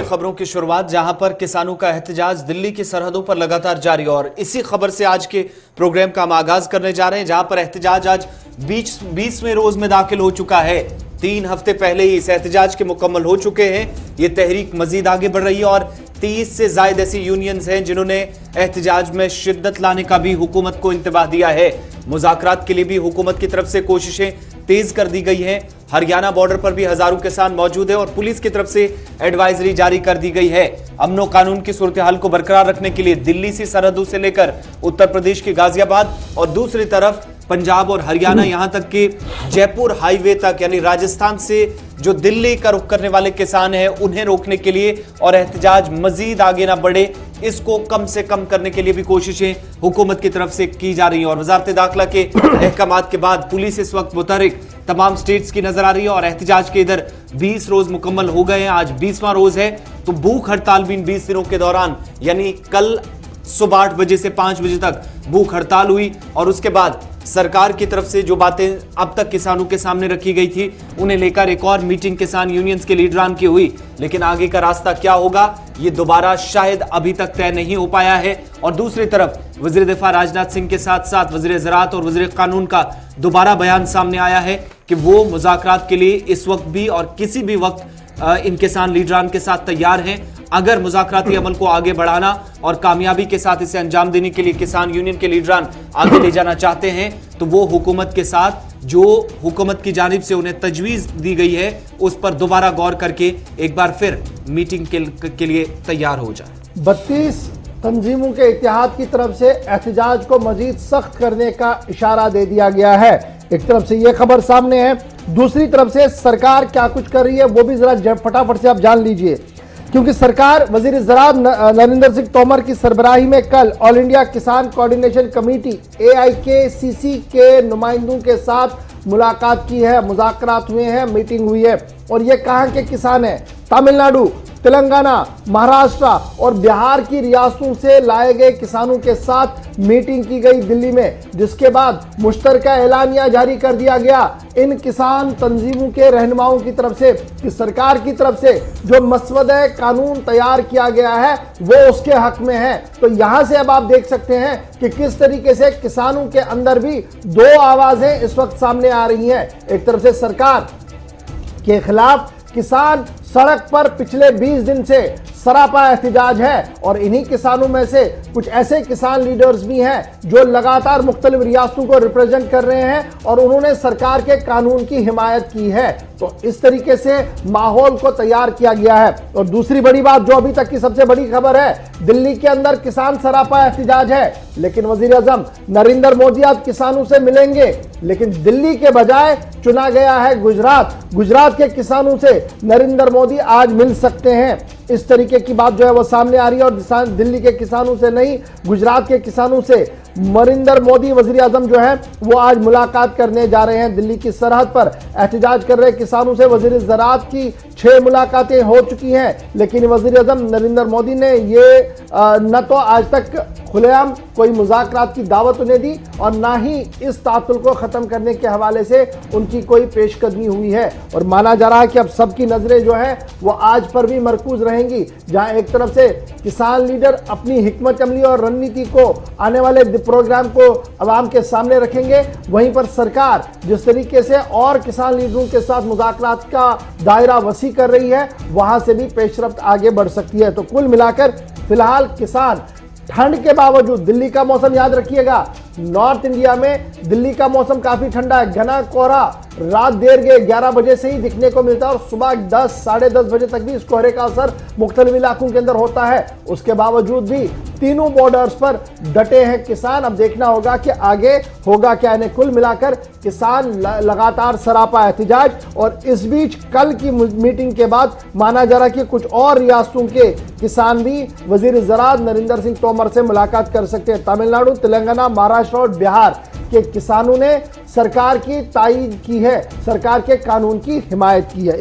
की खबरों की शुरुआत, जहां पर किसानों का एहतजाज दिल्ली की सरहदों पर लगातार जारी, और इसी खबर से आज के प्रोग्राम का हम आगाज करने जा रहे हैं, जहां पर एहतजाज आज 20वें रोज में दाखिल हो चुका है। 3 हफ्ते पहले ही इस एहतजाज के मुकम्मल हो चुके हैं। ये तहरीक मजीद आगे बढ़ रही है और 30 से ज्यादा ऐसी यूनियंस हैं जिन्होंने एहतजाज में शिद्दत लाने का भी हुकूमत को इंतबाह दिया है। मुज़ाकरात के लिए भी हुकूमत की तरफ से कोशिशें तेज कर दी गई हैं। हरियाणा बॉर्डर पर भी हजारों किसान मौजूद है और पुलिस की तरफ से एडवाइजरी जारी कर दी गई है। अमनो कानून की सूरत हाल को बरकरार रखने के लिए दिल्ली से सरहदों से लेकर उत्तर प्रदेश के गाजियाबाद और दूसरी तरफ पंजाब और हरियाणा, यहां तक कि जयपुर हाईवे तक, यानी राजस्थान से जो दिल्ली का रुख करने वाले किसान हैं उन्हें रोकने के लिए और एहतजाज मजीद आगे ना बढ़े, इसको कम से कम करने के लिए भी कोशिशें हुकूमत की तरफ से की जा रही हैं। और वजारत दाखिला के अहकामात के बाद पुलिस इस वक्त मुतहरिक तमाम स्टेट्स की नजर आ रही है और एहतजाज के इधर 20 रोज मुकम्मल हो गए हैं। आज 20वां रोज है, तो भूख हड़ताल भी इन 20 दिनों के दौरान, यानी कल सुबह 8 बजे से 5 बजे तक भूख हड़ताल हुई और उसके बाद सरकार की तरफ से जो बातें अब तक किसानों के सामने रखी गई थी उन्हें लेकर एक और मीटिंग किसान यूनियंस के लीडरान की हुई। लेकिन आगे का रास्ता क्या होगा ये दोबारा शायद अभी तक तय नहीं हो पाया है। और दूसरी तरफ वजीर दिफा राजनाथ सिंह के साथ साथ वजीर ज़राअत और वजीर कानून का दोबारा बयान सामने आया है कि वो मुज़ाकरात के लिए इस वक्त भी और किसी भी वक्त इन किसान लीडरान के साथ तैयार हैं। अगर मुज़ाकराती अमल को आगे बढ़ाना और कामयाबी के साथ इसे अंजाम देने के लिए किसान यूनियन के लीडरान आगे ले जाना चाहते हैं तो वो हुकूमत के साथ जो हुकूमत की जानिब से उन्हें तजवीज़ दी गई है उस पर दोबारा गौर करके एक बार फिर मीटिंग के लिए तैयार हो जाए। 32 तंजीमों के इत्तेहाद की तरफ से एहतजाज को मजीद सख्त करने का इशारा दे दिया गया है। एक तरफ से ये खबर सामने है, दूसरी तरफ से सरकार क्या कुछ कर रही है वो भी जरा फटाफट से आप जान लीजिए। क्योंकि सरकार वजीर ज़राअत नरेंद्र सिंह तोमर की सरबराही में कल ऑल इंडिया किसान कोऑर्डिनेशन कमेटी AIKCC के नुमाइंदों के साथ मुलाकात की है, मुज़ाकरात हुए हैं, मीटिंग हुई है। और ये कहाँ के किसान हैं? तमिलनाडु, तेलंगाना, महाराष्ट्र और बिहार की रियासतों से लाए गए किसानों के साथ मीटिंग की गई दिल्ली में, जिसके बाद मुश्तरका ऐलानिया जारी कर दिया गया इन किसान तंजीमों के रहनुमाओं की तरफ से कि सरकार की तरफ से जो मसवदा कानून तैयार किया गया है वो उसके हक में है। तो यहां से अब आप देख सकते हैं कि किस तरीके से किसानों के अंदर भी दो आवाजें इस वक्त सामने आ रही हैं। एक तरफ से सरकार के खिलाफ किसान सड़क पर पिछले 20 दिन से सरापा एहतजाज है और इन्हीं किसानों में से कुछ ऐसे किसान लीडर्स भी हैं जो लगातार मुख्तलिफ रियासतों को रिप्रेजेंट कर रहे हैं और उन्होंने सरकार के कानून की हिमायत की है। तो इस तरीके से माहौल को तैयार किया गया है। और दूसरी बड़ी बात जो अभी तक की सबसे बड़ी खबर है, दिल्ली के अंदर किसान सरापा एहतजाज है, लेकिन वजीर आजम नरेंद्र मोदी आज किसानों से मिलेंगे, लेकिन दिल्ली के बजाय चुना गया है गुजरात। गुजरात के किसानों से नरेंद्र मोदी आज मिल सकते हैं। इस तरीके की बात जो है वो सामने आ रही है और दिल्ली के किसानों से नहीं, गुजरात के किसानों से नरेंद्र मोदी वजीर आजम जो है वो आज मुलाकात करने जा रहे हैं। दिल्ली की सरहद पर एहतजाज कर रहे किसानों से वजीर ज़राअत की 6 मुलाकातें हो चुकी हैं, लेकिन वजीर आजम नरेंद्र मोदी ने ये न तो आज तक खुलेआम कोई मुज़ाकरात की दावत उन्हें दी और ना ही इस तातुल को ख़त्म करने के हवाले से उनकी कोई पेशकदमी हुई है। और माना जा रहा है कि अब सबकी नज़रें जो है वो आज पर भी मरकूज रहेंगी, जहां एक तरफ से किसान लीडर अपनी हिकमत अमली और रणनीति को आने वाले प्रोग्राम को अवाम के सामने रखेंगे, वहीं पर सरकार जिस तरीके से और किसान लीडरों के साथ मुज़ाकरात का दायरा वसी कर रही है वहां से भी पेशरफ्त आगे बढ़ सकती है। तो कुल मिलाकर फिलहाल किसान ठंड के बावजूद, दिल्ली का मौसम याद रखिएगा, नॉर्थ इंडिया में दिल्ली का मौसम काफी ठंडा है, घना कोहरा रात देर के 11 बजे से ही दिखने को मिलता है और सुबह 10 साढ़े 10 बजे तक भी इस कोहरे का असर मुख्तलिफ इलाकों के अंदर होता है। उसके बावजूद भी तीनों बॉर्डर्स पर डटे हैं किसान। अब देखना होगा कि आगे होगा क्या। इन्हें कुल मिलाकर किसान लगातार सरापा एहतजाज, और इस बीच कल की मीटिंग के बाद माना जा रहा है कि कुछ और रियासतों के किसान भी वजीर ज़राअत नरेंद्र सिंह तोमर से मुलाकात कर सकते हैं। तमिलनाडु, तेलंगाना, महाराष्ट्र और बिहार के किसानों ने सरकार की तायीद की है, सरकार के कानून की हिमायत की है।